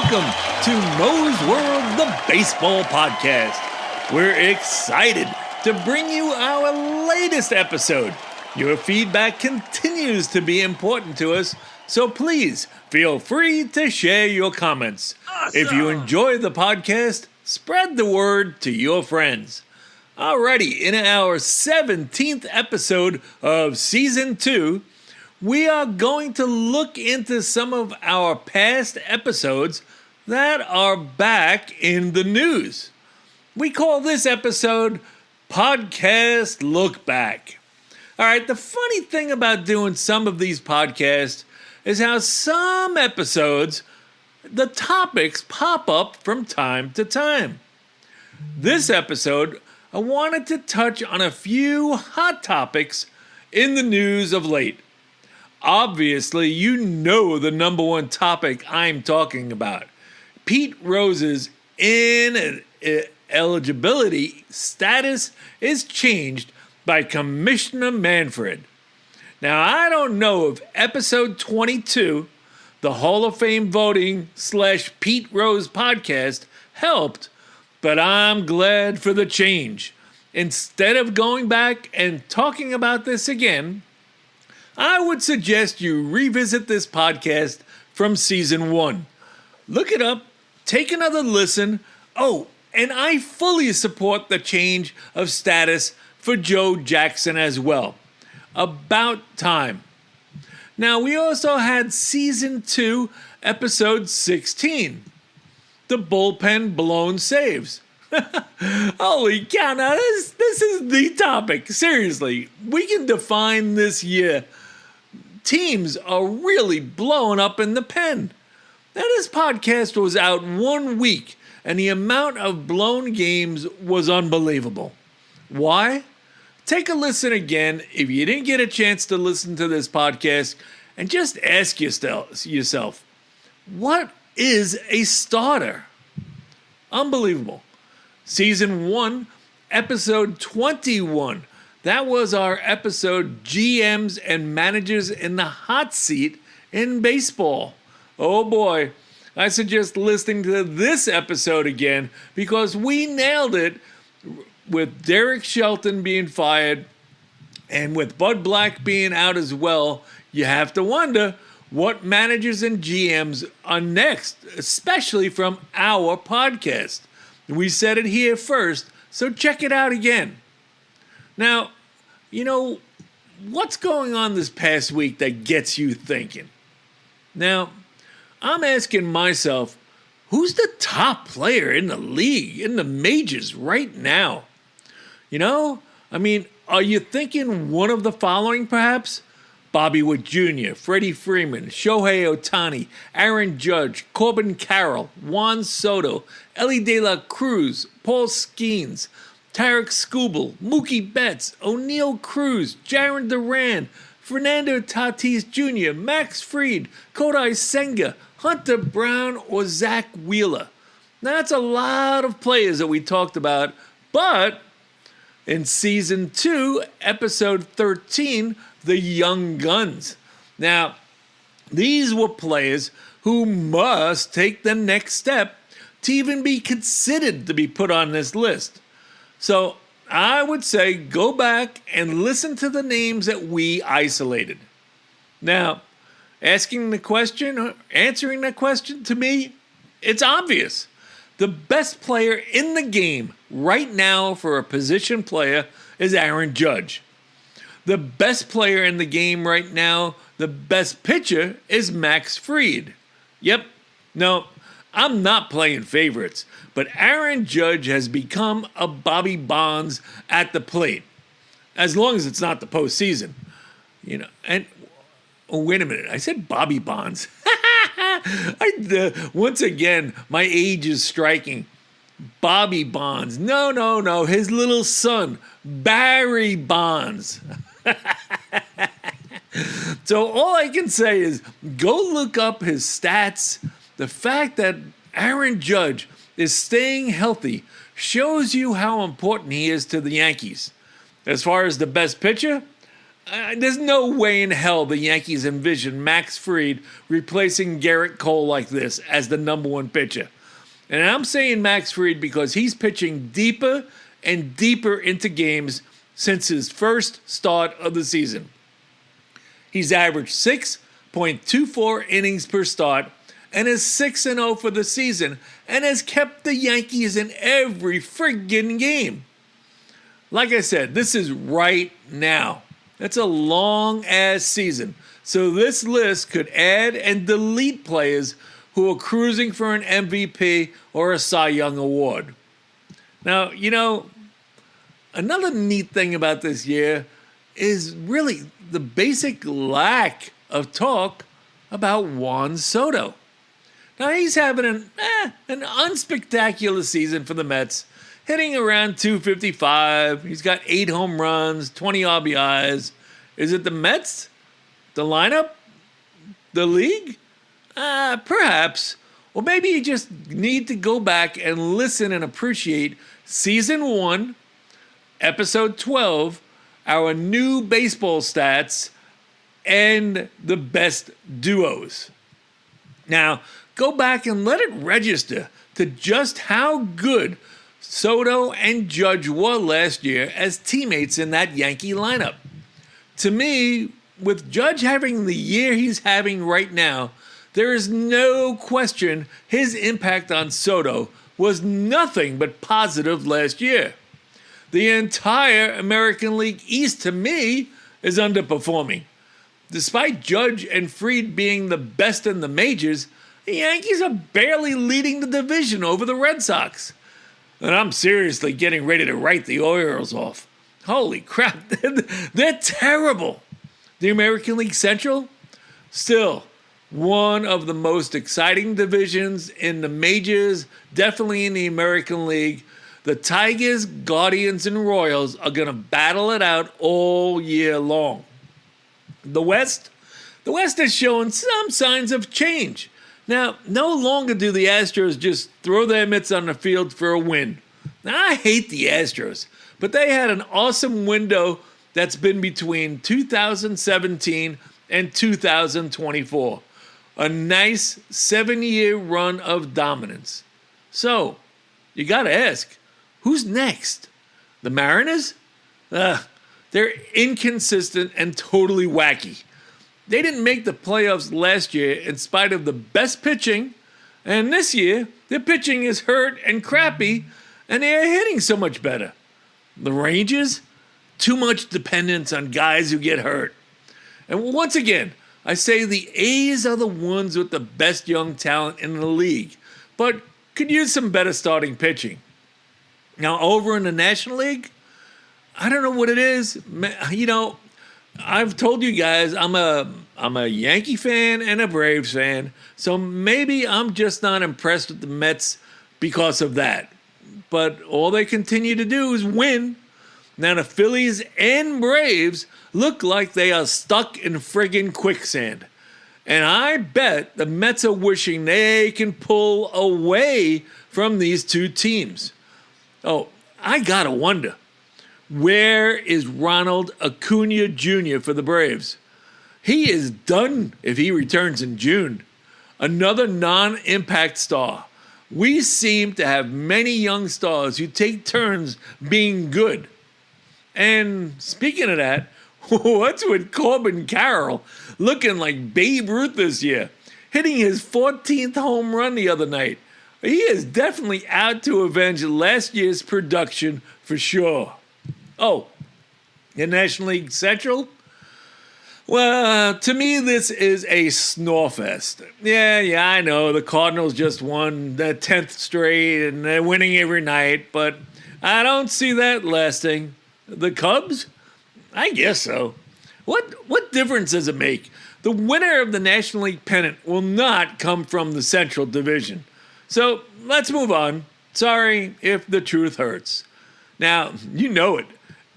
welcome to Mo's World, the baseball podcast. We're excited to bring you our latest episode. Your feedback continues to be important to us, so please feel free to share your comments. Awesome. If you enjoy the podcast, spread the word to your friends. Alrighty, in our 17th episode of Season 2, we are going to look into some of our past episodes that are back in the news. We call this episode Podcast Look Back. All right, the funny thing about doing some of these podcasts is how some episodes, the topics pop up from time to time. This episode, I wanted to touch on a few hot topics in the news of late. Obviously, you know the number one topic I'm talking about. Pete Rose's ineligibility status is changed by Commissioner Manfred. Now, I don't know if episode 22, the Hall of Fame voting / Pete Rose podcast, helped, but I'm glad for the change. Instead of going back and talking about this again, I would suggest you revisit this podcast from season 1. Look it up, take another listen. Oh, and I fully support the change of status for Joe Jackson as well. About time. Now, we also had Season 2, Episode 16, the Bullpen Blown Saves. Holy cow, now this is the topic. Seriously, we can define this year. Teams are really blowing up in the pen. Now, this podcast was out 1 week, and the amount of blown games was unbelievable. Why? Take a listen again if you didn't get a chance to listen to this podcast, and just ask yourself, what is a starter? Unbelievable. Season 1, Episode 21. That was our episode, GMs and Managers in the Hot Seat in Baseball. Oh boy, I suggest listening to this episode again because we nailed it with Derek Shelton being fired and with Bud Black being out as well. You have to wonder what managers and GMs are next, especially from our podcast. We said it here first, so check it out again. Now, you know, what's going on this past week that gets you thinking? Now, I'm asking myself, who's the top player in the league, in the majors right now? You know, I mean, are you thinking one of the following perhaps? Bobby Witt Jr., Freddie Freeman, Shohei Ohtani, Aaron Judge, Corbin Carroll, Juan Soto, Ellie De La Cruz, Paul Skeens, Tarek Skubal, Mookie Betts, O'Neal Cruz, Jarren Duran, Fernando Tatis Jr., Max Fried, Kodai Senga, Hunter Brown, or Zach Wheeler. Now, that's a lot of players that we talked about, but in Season 2, Episode 13, the Young Guns. Now, these were players who must take the next step to even be considered to be put on this list. So I would say go back and listen to the names that we isolated. Now, answering the question to me, it's obvious. The best player in the game right now for a position player is Aaron Judge. The best player in the game right now, the best pitcher, is Max Fried. Yep, no, I'm not playing favorites, but Aaron Judge has become a Bobby Bonds at the plate, as long as it's not the postseason. You know, and oh, wait a minute, I said Bobby Bonds. Once again, my age is striking. Bobby Bonds. No, his little son, Barry Bonds. So all I can say is go look up his stats. The fact that Aaron Judge is staying healthy shows you how important he is to the Yankees. As far as the best pitcher, There's no way in hell the Yankees envision Max Fried replacing Garrett Cole like this as the number one pitcher. And I'm saying Max Fried because he's pitching deeper and deeper into games since his first start of the season. He's averaged 6.24 innings per start and is 6-0 for the season and has kept the Yankees in every friggin' game. Like I said, this is right now. That's a long-ass season. So this list could add and delete players who are cruising for an MVP or a Cy Young award. Now, another neat thing about this year is really the basic lack of talk about Juan Soto. Now, he's having an unspectacular season for the Mets, hitting around 255. He's got 8 home runs, 20 RBIs. Is it the Mets? The lineup? The league? Perhaps. Or maybe you just need to go back and listen and appreciate Season 1, Episode 12, our new baseball stats, and the best duos. Now, go back and let it register to just how good Soto and Judge were last year as teammates in that Yankee lineup. To me, with Judge having the year he's having right now, there is no question his impact on Soto was nothing but positive last year. The entire American League East, to me, is underperforming. Despite Judge and Fried being the best in the majors, the Yankees are barely leading the division over the Red Sox. And I'm seriously getting ready to write the Orioles off. Holy crap, they're terrible. The American League Central? Still, one of the most exciting divisions in the majors, definitely in the American League. The Tigers, Guardians, and Royals are going to battle it out all year long. The West is showing some signs of change. Now, no longer do the Astros just throw their mitts on the field for a win. Now, I hate the Astros, but they had an awesome window that's been between 2017 and 2024. A nice 7-year run of dominance. So, you got to ask, who's next? The Mariners? They're inconsistent and totally wacky. They didn't make the playoffs last year in spite of the best pitching, and this year, their pitching is hurt and crappy, and they're hitting so much better. The Rangers? Too much dependence on guys who get hurt. And once again, I say the A's are the ones with the best young talent in the league, but could use some better starting pitching. Now, over in the National League, I don't know what it is. I've told you guys I'm a Yankee fan and a Braves fan, so maybe I'm just not impressed with the Mets because of that. But all they continue to do is win. Now the Phillies and Braves look like they are stuck in friggin' quicksand. And I bet the Mets are wishing they can pull away from these two teams. Oh, I gotta wonder. Where is Ronald Acuna Jr. for the Braves? He is done if he returns in June. Another non-impact star. We seem to have many young stars who take turns being good. And speaking of that, what's with Corbin Carroll looking like Babe Ruth this year, hitting his 14th home run the other night? He is definitely out to avenge last year's production for sure. Oh, the National League Central? Well, to me, this is a snorefest. Yeah, I know. The Cardinals just won the 10th straight, and they're winning every night, but I don't see that lasting. The Cubs? I guess so. What difference does it make? The winner of the National League pennant will not come from the Central Division. So, let's move on. Sorry if the truth hurts. Now, you know it.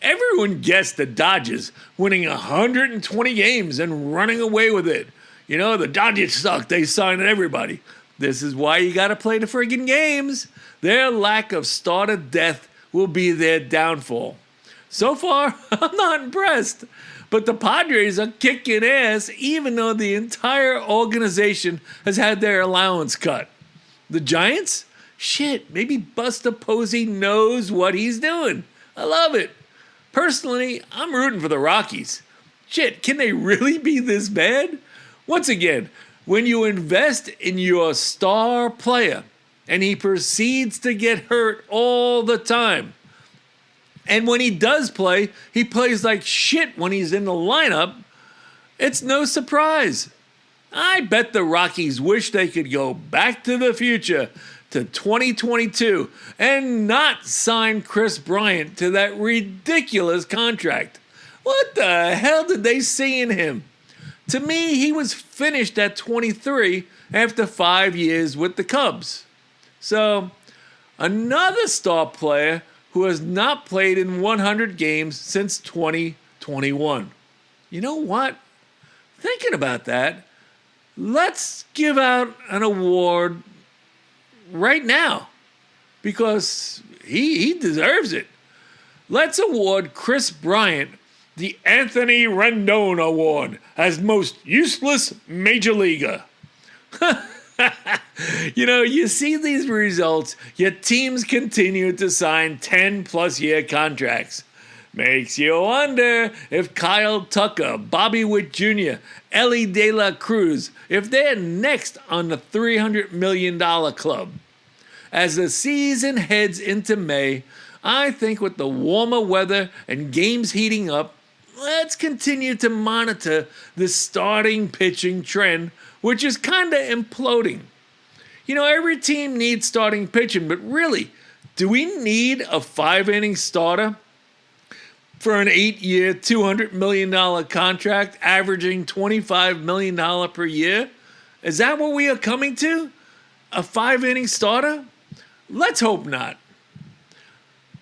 Everyone guessed the Dodgers winning 120 games and running away with it. You know, the Dodgers suck. They signed everybody. This is why you got to play the friggin' games. Their lack of starter depth will be their downfall. So far, I'm not impressed. But the Padres are kicking ass even though the entire organization has had their allowance cut. The Giants? Shit, maybe Buster Posey knows what he's doing. I love it. Personally, I'm rooting for the Rockies. Shit, can they really be this bad? Once again, when you invest in your star player and he proceeds to get hurt all the time, and when he does play, he plays like shit when he's in the lineup, it's no surprise. I bet the Rockies wish they could go back to the future to 2022 and not sign Chris Bryant to that ridiculous contract. What the hell did they see in him? To me, he was finished at 23 after 5 years with the Cubs. So, another star player who has not played in 100 games since 2021. You know what? Thinking about that, let's give out an award right now because he deserves it. Let's award Chris Bryant the Anthony Rendon Award as most useless major leaguer. You see these results, yet teams continue to sign 10-plus year contracts. Makes you wonder if Kyle Tucker, Bobby Witt Jr., Ellie De La Cruz, if they're next on the $300 million club. As the season heads into May, I think with the warmer weather and games heating up, let's continue to monitor the starting pitching trend, which is kind of imploding. Every team needs starting pitching, but really, do we need a 5-inning starter for an 8-year, $200 million contract averaging $25 million per year? Is that what we are coming to? A 5-inning starter? Let's hope not.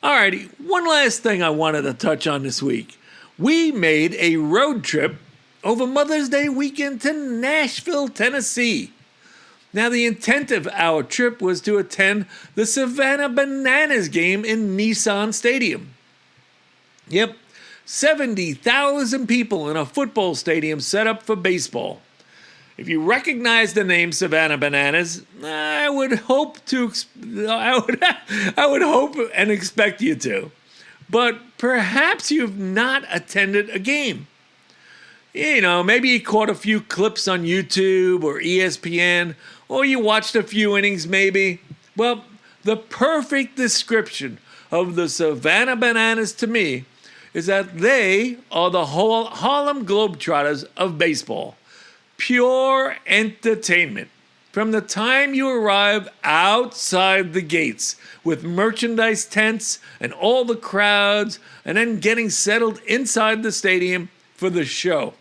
Alrighty, one last thing I wanted to touch on this week. We made a road trip over Mother's Day weekend to Nashville, Tennessee. Now, the intent of our trip was to attend the Savannah Bananas game in Nissan Stadium. Yep, 70,000 people in a football stadium set up for baseball. If you recognize the name Savannah Bananas, I would hope and expect you to. But perhaps you've not attended a game. Maybe you caught a few clips on YouTube or ESPN, or you watched a few innings maybe. Well, the perfect description of the Savannah Bananas to me is that they are the Harlem Globetrotters of baseball. Pure entertainment. From the time you arrive outside the gates with merchandise tents and all the crowds, and then getting settled inside the stadium for the show.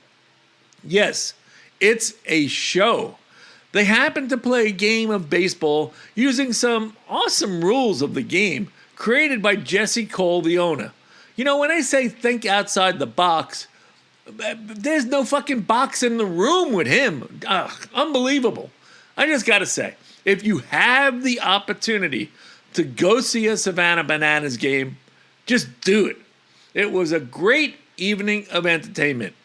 Yes, it's a show. They happen to play a game of baseball using some awesome rules of the game created by Jesse Cole, the owner. When I say think outside the box, there's no fucking box in the room with him. Unbelievable. I just got to say, if you have the opportunity to go see a Savannah Bananas game, just do it. It was a great evening of entertainment.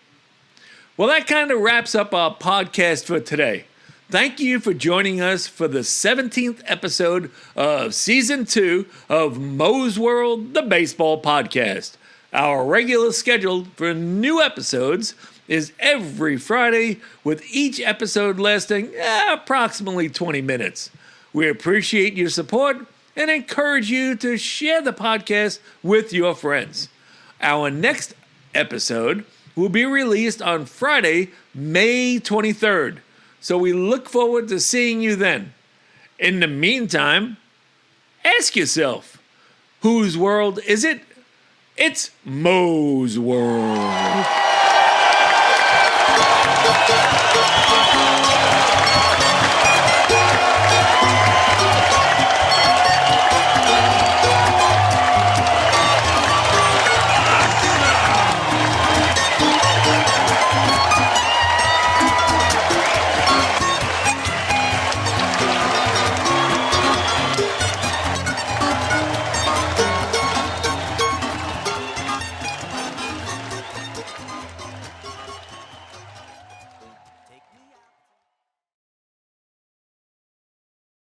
Well, that kind of wraps up our podcast for today. Thank you for joining us for the 17th episode of Season 2 of Mo's World, the Baseball Podcast. Our regular schedule for new episodes is every Friday, with each episode lasting approximately 20 minutes. We appreciate your support and encourage you to share the podcast with your friends. Our next episode will be released on Friday, May 23rd. So we look forward to seeing you then. In the meantime, ask yourself, whose world is it? It's Mo's World.